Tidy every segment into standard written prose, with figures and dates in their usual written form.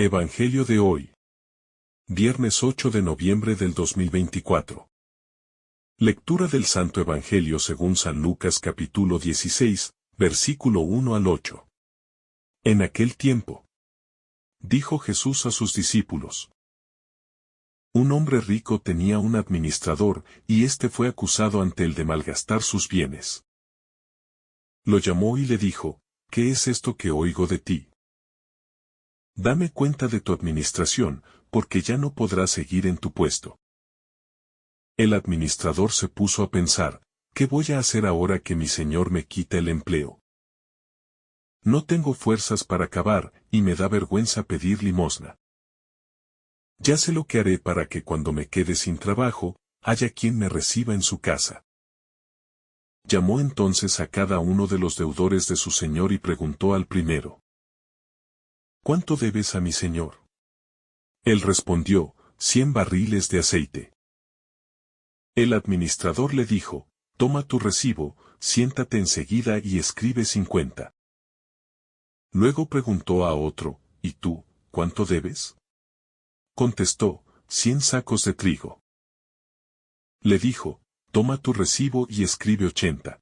Evangelio de hoy. Viernes 8 de noviembre del 2024. Lectura del Santo Evangelio según San Lucas capítulo 16, versículo 1 al 8. En aquel tiempo, dijo Jesús a sus discípulos: Un hombre rico tenía un administrador, y éste fue acusado ante él de malgastar sus bienes. Lo llamó y le dijo: ¿Qué es esto que oigo de ti? Dame cuenta de tu administración, porque ya no podrás seguir en tu puesto. El administrador se puso a pensar: ¿qué voy a hacer ahora que mi señor me quita el empleo? No tengo fuerzas para cavar, y me da vergüenza pedir limosna. Ya sé lo que haré para que cuando me quede sin trabajo, haya quien me reciba en su casa. Llamó entonces a cada uno de los deudores de su señor y preguntó al primero: ¿Cuánto debes a mi señor? Él respondió: 100 barriles de aceite. El administrador le dijo: Toma tu recibo, siéntate enseguida y escribe 50. Luego preguntó a otro: ¿Y tú, cuánto debes? Contestó: 100 sacos de trigo. Le dijo: Toma tu recibo y escribe 80.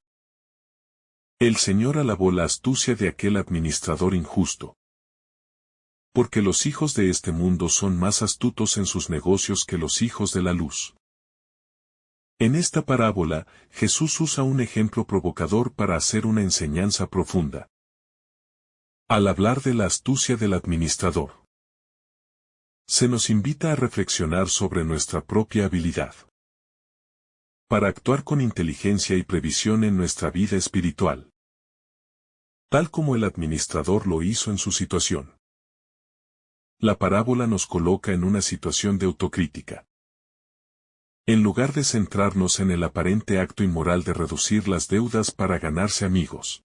El Señor alabó la astucia de aquel administrador injusto. Porque los hijos de este mundo son más astutos en sus negocios que los hijos de la luz. En esta parábola, Jesús usa un ejemplo provocador para hacer una enseñanza profunda. Al hablar de la astucia del administrador, se nos invita a reflexionar sobre nuestra propia habilidad para actuar con inteligencia y previsión en nuestra vida espiritual, tal como el administrador lo hizo en su situación. La parábola nos coloca en una situación de autocrítica. En lugar de centrarnos en el aparente acto inmoral de reducir las deudas para ganarse amigos,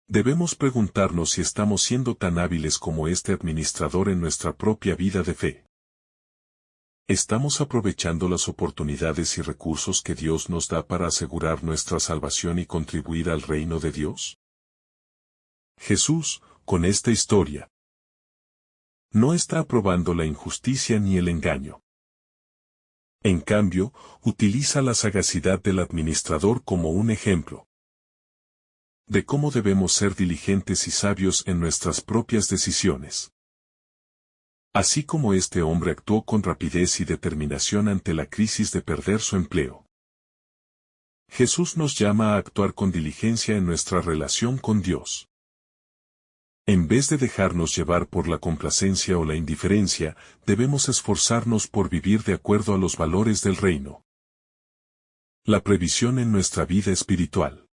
debemos preguntarnos si estamos siendo tan hábiles como este administrador en nuestra propia vida de fe. ¿Estamos aprovechando las oportunidades y recursos que Dios nos da para asegurar nuestra salvación y contribuir al reino de Dios? Jesús, con esta historia, no está aprobando la injusticia ni el engaño. En cambio, utiliza la sagacidad del administrador como un ejemplo de cómo debemos ser diligentes y sabios en nuestras propias decisiones. Así como este hombre actuó con rapidez y determinación ante la crisis de perder su empleo, Jesús nos llama a actuar con diligencia en nuestra relación con Dios. En vez de dejarnos llevar por la complacencia o la indiferencia, debemos esforzarnos por vivir de acuerdo a los valores del reino. La previsión en nuestra vida espiritual.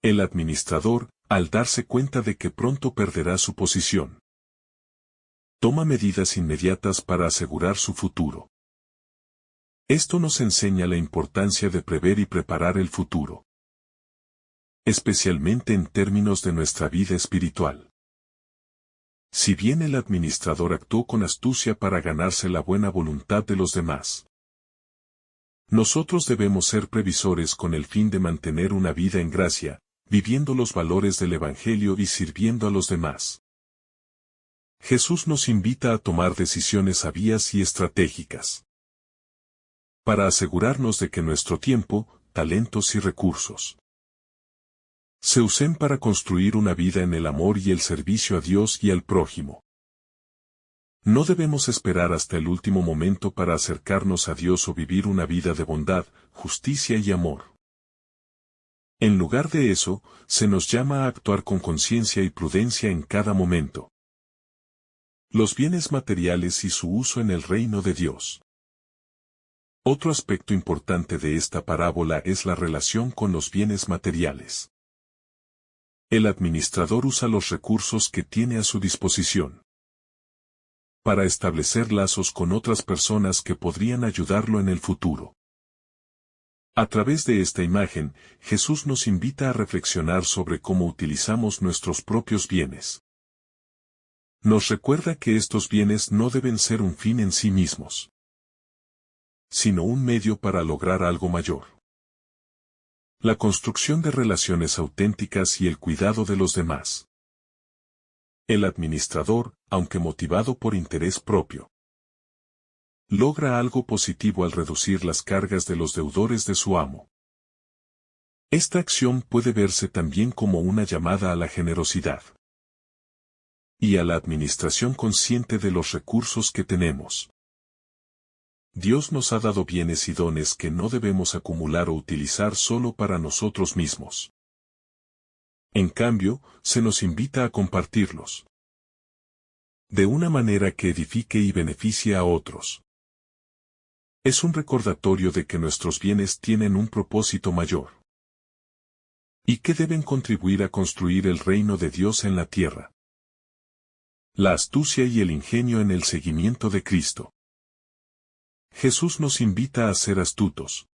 El administrador, al darse cuenta de que pronto perderá su posición, toma medidas inmediatas para asegurar su futuro. Esto nos enseña la importancia de prever y preparar el futuro, especialmente en términos de nuestra vida espiritual. Si bien el administrador actuó con astucia para ganarse la buena voluntad de los demás, nosotros debemos ser previsores con el fin de mantener una vida en gracia, viviendo los valores del Evangelio y sirviendo a los demás. Jesús nos invita a tomar decisiones sabias y estratégicas para asegurarnos de que nuestro tiempo, talentos y recursos se usen para construir una vida en el amor y el servicio a Dios y al prójimo. No debemos esperar hasta el último momento para acercarnos a Dios o vivir una vida de bondad, justicia y amor. En lugar de eso, se nos llama a actuar con conciencia y prudencia en cada momento. Los bienes materiales y su uso en el reino de Dios. Otro aspecto importante de esta parábola es la relación con los bienes materiales. El administrador usa los recursos que tiene a su disposición para establecer lazos con otras personas que podrían ayudarlo en el futuro. A través de esta imagen, Jesús nos invita a reflexionar sobre cómo utilizamos nuestros propios bienes. Nos recuerda que estos bienes no deben ser un fin en sí mismos, sino un medio para lograr algo mayor. La construcción de relaciones auténticas y el cuidado de los demás. El administrador, aunque motivado por interés propio, logra algo positivo al reducir las cargas de los deudores de su amo. Esta acción puede verse también como una llamada a la generosidad y a la administración consciente de los recursos que tenemos. Dios nos ha dado bienes y dones que no debemos acumular o utilizar solo para nosotros mismos. En cambio, se nos invita a compartirlos de una manera que edifique y beneficie a otros. Es un recordatorio de que nuestros bienes tienen un propósito mayor y que deben contribuir a construir el reino de Dios en la tierra. La astucia y el ingenio en el seguimiento de Cristo. Jesús nos invita a ser astutos,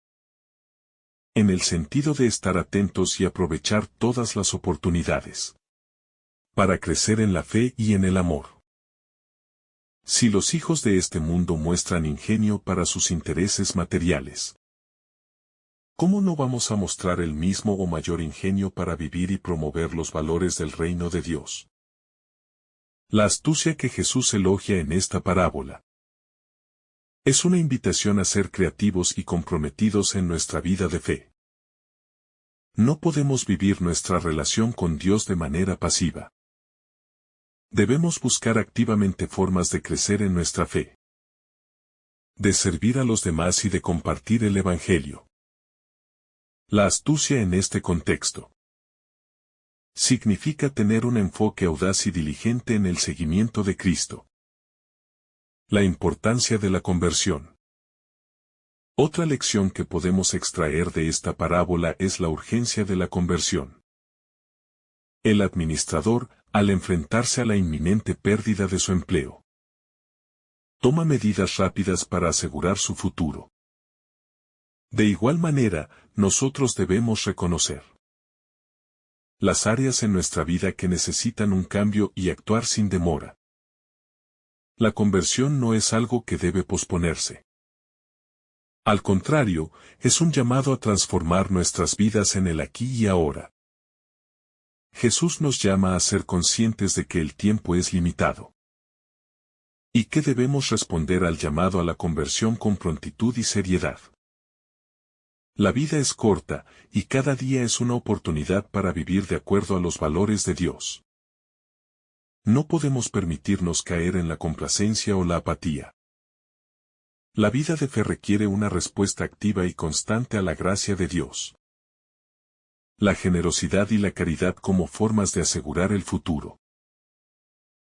en el sentido de estar atentos y aprovechar todas las oportunidades para crecer en la fe y en el amor. Si los hijos de este mundo muestran ingenio para sus intereses materiales, ¿cómo no vamos a mostrar el mismo o mayor ingenio para vivir y promover los valores del reino de Dios? La astucia que Jesús elogia en esta parábola es una invitación a ser creativos y comprometidos en nuestra vida de fe. No podemos vivir nuestra relación con Dios de manera pasiva. Debemos buscar activamente formas de crecer en nuestra fe, de servir a los demás y de compartir el Evangelio. La astucia en este contexto significa tener un enfoque audaz y diligente en el seguimiento de Cristo. La importancia de la conversión. Otra lección que podemos extraer de esta parábola es la urgencia de la conversión. El administrador, al enfrentarse a la inminente pérdida de su empleo, toma medidas rápidas para asegurar su futuro. De igual manera, nosotros debemos reconocer las áreas en nuestra vida que necesitan un cambio y actuar sin demora. La conversión no es algo que debe posponerse. Al contrario, es un llamado a transformar nuestras vidas en el aquí y ahora. Jesús nos llama a ser conscientes de que el tiempo es limitado y que debemos responder al llamado a la conversión con prontitud y seriedad. La vida es corta, y cada día es una oportunidad para vivir de acuerdo a los valores de Dios. No podemos permitirnos caer en la complacencia o la apatía. La vida de fe requiere una respuesta activa y constante a la gracia de Dios. La generosidad y la caridad como formas de asegurar el futuro.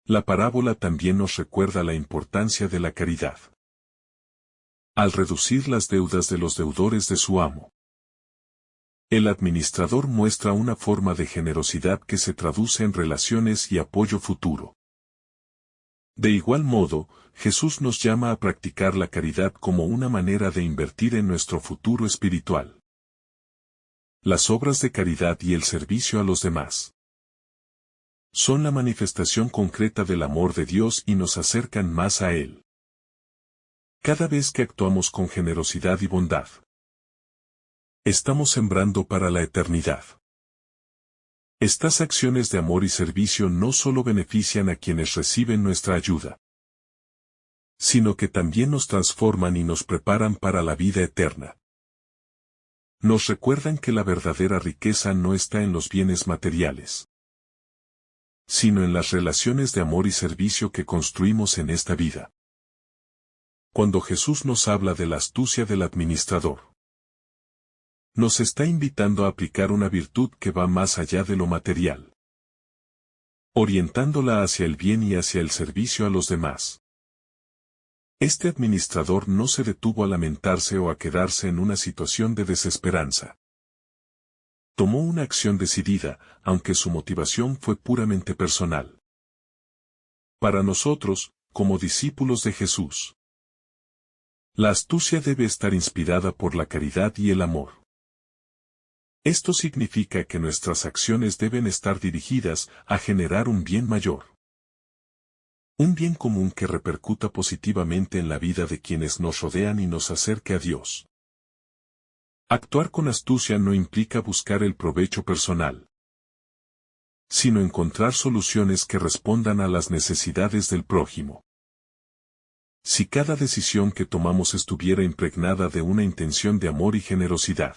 La parábola también nos recuerda la importancia de la caridad al reducir las deudas de los deudores de su amo. El administrador muestra una forma de generosidad que se traduce en relaciones y apoyo futuro. De igual modo, Jesús nos llama a practicar la caridad como una manera de invertir en nuestro futuro espiritual. Las obras de caridad y el servicio a los demás son la manifestación concreta del amor de Dios y nos acercan más a Él. Cada vez que actuamos con generosidad y bondad, estamos sembrando para la eternidad. Estas acciones de amor y servicio no solo benefician a quienes reciben nuestra ayuda, sino que también nos transforman y nos preparan para la vida eterna. Nos recuerdan que la verdadera riqueza no está en los bienes materiales, sino en las relaciones de amor y servicio que construimos en esta vida. Cuando Jesús nos habla de la astucia del administrador, nos está invitando a aplicar una virtud que va más allá de lo material, orientándola hacia el bien y hacia el servicio a los demás. Este administrador no se detuvo a lamentarse o a quedarse en una situación de desesperanza. Tomó una acción decidida, aunque su motivación fue puramente personal. Para nosotros, como discípulos de Jesús, la astucia debe estar inspirada por la caridad y el amor. Esto significa que nuestras acciones deben estar dirigidas a generar un bien mayor. Un bien común que repercuta positivamente en la vida de quienes nos rodean y nos acerque a Dios. Actuar con astucia no implica buscar el provecho personal, sino encontrar soluciones que respondan a las necesidades del prójimo. Si cada decisión que tomamos estuviera impregnada de una intención de amor y generosidad,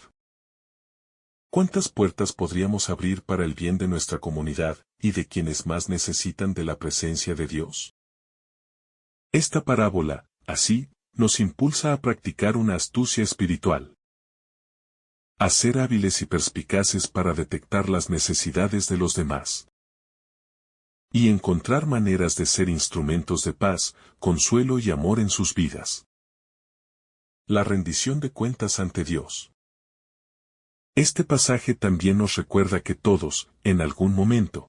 ¿cuántas puertas podríamos abrir para el bien de nuestra comunidad y de quienes más necesitan de la presencia de Dios? Esta parábola, así, nos impulsa a practicar una astucia espiritual, a ser hábiles y perspicaces para detectar las necesidades de los demás, y encontrar maneras de ser instrumentos de paz, consuelo y amor en sus vidas. La rendición de cuentas ante Dios. Este pasaje también nos recuerda que todos, en algún momento,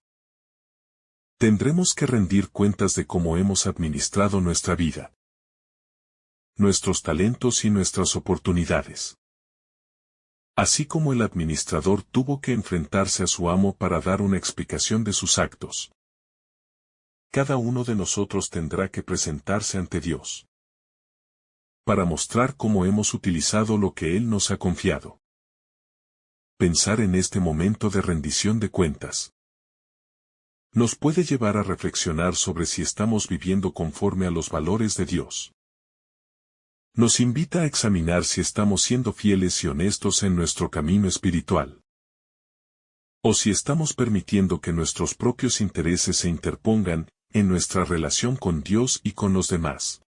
tendremos que rendir cuentas de cómo hemos administrado nuestra vida, nuestros talentos y nuestras oportunidades. Así como el administrador tuvo que enfrentarse a su amo para dar una explicación de sus actos, cada uno de nosotros tendrá que presentarse ante Dios para mostrar cómo hemos utilizado lo que Él nos ha confiado. Pensar en este momento de rendición de cuentas nos puede llevar a reflexionar sobre si estamos viviendo conforme a los valores de Dios. Nos invita a examinar si estamos siendo fieles y honestos en nuestro camino espiritual, o si estamos permitiendo que nuestros propios intereses se interpongan en nuestra relación con Dios y con los demás.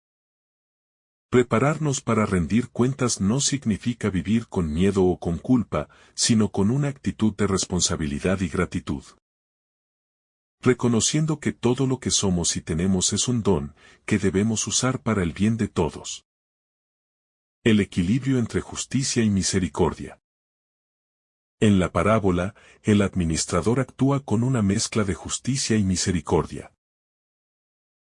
Prepararnos para rendir cuentas no significa vivir con miedo o con culpa, sino con una actitud de responsabilidad y gratitud. Reconociendo que todo lo que somos y tenemos es un don, que debemos usar para el bien de todos. El equilibrio entre justicia y misericordia. En la parábola, el administrador actúa con una mezcla de justicia y misericordia.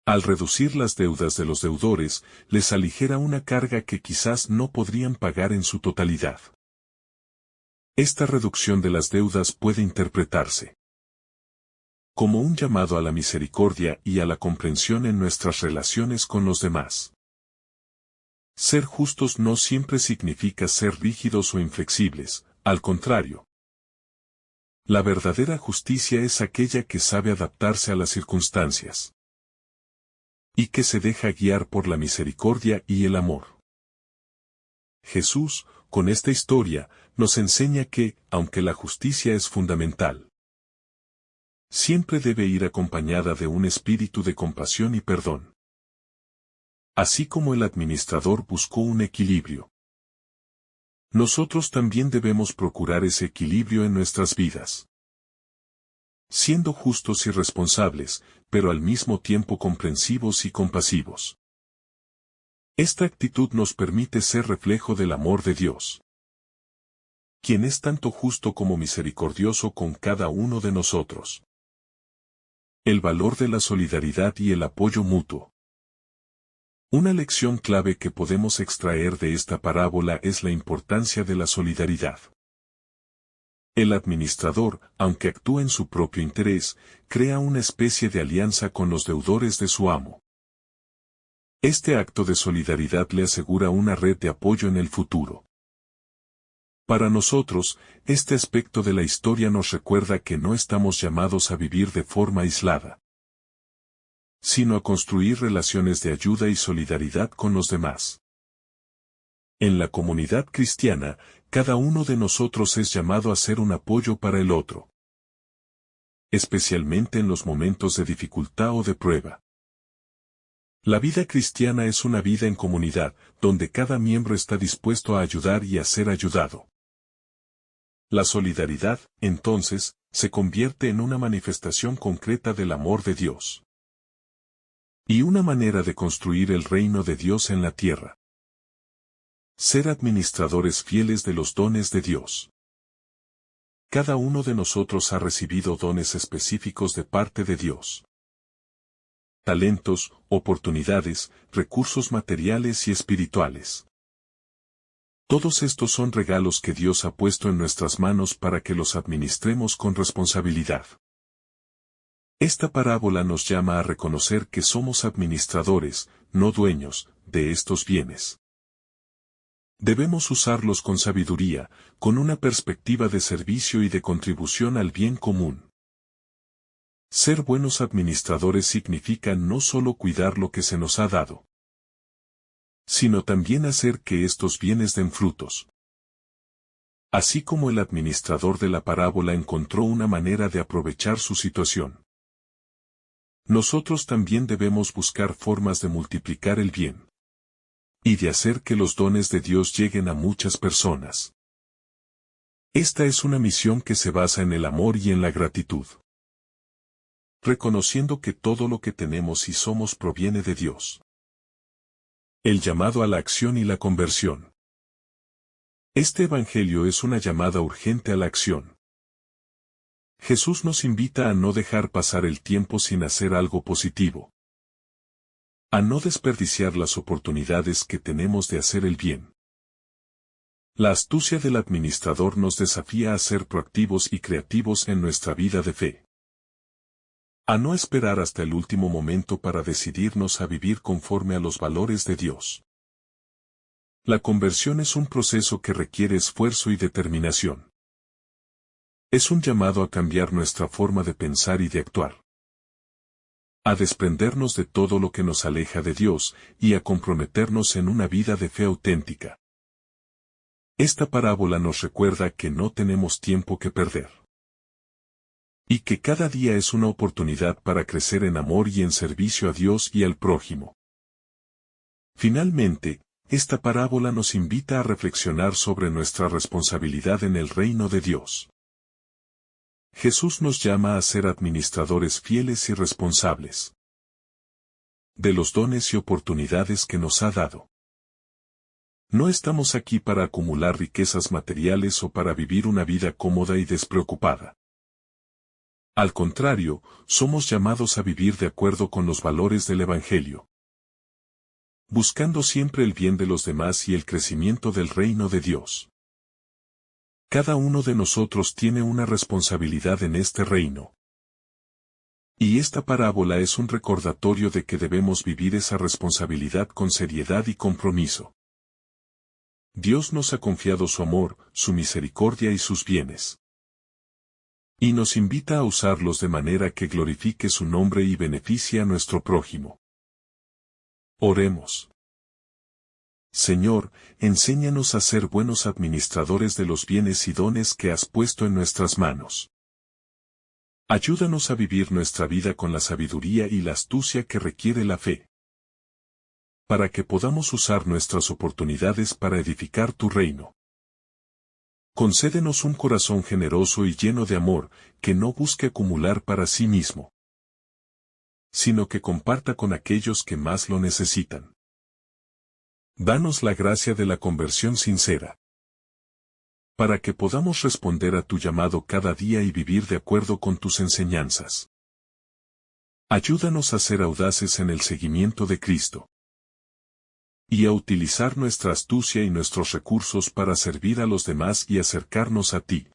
Al reducir las deudas de los deudores, les aligera una carga que quizás no podrían pagar en su totalidad. Esta reducción de las deudas puede interpretarse como un llamado a la misericordia y a la comprensión en nuestras relaciones con los demás. Ser justos no siempre significa ser rígidos o inflexibles, al contrario. La verdadera justicia es aquella que sabe adaptarse a las circunstancias y que se deja guiar por la misericordia y el amor. Jesús, con esta historia, nos enseña que, aunque la justicia es fundamental, siempre debe ir acompañada de un espíritu de compasión y perdón. Así como el administrador buscó un equilibrio, nosotros también debemos procurar ese equilibrio en nuestras vidas, siendo justos y responsables, pero al mismo tiempo comprensivos y compasivos. Esta actitud nos permite ser reflejo del amor de Dios, quien es tanto justo como misericordioso con cada uno de nosotros. El valor de la solidaridad y el apoyo mutuo. Una lección clave que podemos extraer de esta parábola es la importancia de la solidaridad. El administrador, aunque actúa en su propio interés, crea una especie de alianza con los deudores de su amo. Este acto de solidaridad le asegura una red de apoyo en el futuro. Para nosotros, este aspecto de la historia nos recuerda que no estamos llamados a vivir de forma aislada, sino a construir relaciones de ayuda y solidaridad con los demás. En la comunidad cristiana, cada uno de nosotros es llamado a ser un apoyo para el otro, especialmente en los momentos de dificultad o de prueba. La vida cristiana es una vida en comunidad, donde cada miembro está dispuesto a ayudar y a ser ayudado. La solidaridad, entonces, se convierte en una manifestación concreta del amor de Dios y una manera de construir el reino de Dios en la tierra. Ser administradores fieles de los dones de Dios. Cada uno de nosotros ha recibido dones específicos de parte de Dios. Talentos, oportunidades, recursos materiales y espirituales. Todos estos son regalos que Dios ha puesto en nuestras manos para que los administremos con responsabilidad. Esta parábola nos llama a reconocer que somos administradores, no dueños, de estos bienes. Debemos usarlos con sabiduría, con una perspectiva de servicio y de contribución al bien común. Ser buenos administradores significa no solo cuidar lo que se nos ha dado, sino también hacer que estos bienes den frutos. Así como el administrador de la parábola encontró una manera de aprovechar su situación, nosotros también debemos buscar formas de multiplicar el bien y de hacer que los dones de Dios lleguen a muchas personas. Esta es una misión que se basa en el amor y en la gratitud, reconociendo que todo lo que tenemos y somos proviene de Dios. El llamado a la acción y la conversión. Este evangelio es una llamada urgente a la acción. Jesús nos invita a no dejar pasar el tiempo sin hacer algo positivo, a no desperdiciar las oportunidades que tenemos de hacer el bien. La astucia del administrador nos desafía a ser proactivos y creativos en nuestra vida de fe, a no esperar hasta el último momento para decidirnos a vivir conforme a los valores de Dios. La conversión es un proceso que requiere esfuerzo y determinación. Es un llamado a cambiar nuestra forma de pensar y de actuar, a desprendernos de todo lo que nos aleja de Dios y a comprometernos en una vida de fe auténtica. Esta parábola nos recuerda que no tenemos tiempo que perder, y que cada día es una oportunidad para crecer en amor y en servicio a Dios y al prójimo. Finalmente, esta parábola nos invita a reflexionar sobre nuestra responsabilidad en el reino de Dios. Jesús nos llama a ser administradores fieles y responsables de los dones y oportunidades que nos ha dado. No estamos aquí para acumular riquezas materiales o para vivir una vida cómoda y despreocupada. Al contrario, somos llamados a vivir de acuerdo con los valores del Evangelio, buscando siempre el bien de los demás y el crecimiento del reino de Dios. Cada uno de nosotros tiene una responsabilidad en este reino. Y esta parábola es un recordatorio de que debemos vivir esa responsabilidad con seriedad y compromiso. Dios nos ha confiado su amor, su misericordia y sus bienes, y nos invita a usarlos de manera que glorifique su nombre y beneficie a nuestro prójimo. Oremos. Señor, enséñanos a ser buenos administradores de los bienes y dones que has puesto en nuestras manos. Ayúdanos a vivir nuestra vida con la sabiduría y la astucia que requiere la fe, para que podamos usar nuestras oportunidades para edificar tu reino. Concédenos un corazón generoso y lleno de amor, que no busque acumular para sí mismo, sino que comparta con aquellos que más lo necesitan. Danos la gracia de la conversión sincera, para que podamos responder a tu llamado cada día y vivir de acuerdo con tus enseñanzas. Ayúdanos a ser audaces en el seguimiento de Cristo, y a utilizar nuestra astucia y nuestros recursos para servir a los demás y acercarnos a ti.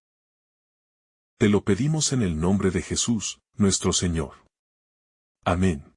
Te lo pedimos en el nombre de Jesús, nuestro Señor. Amén.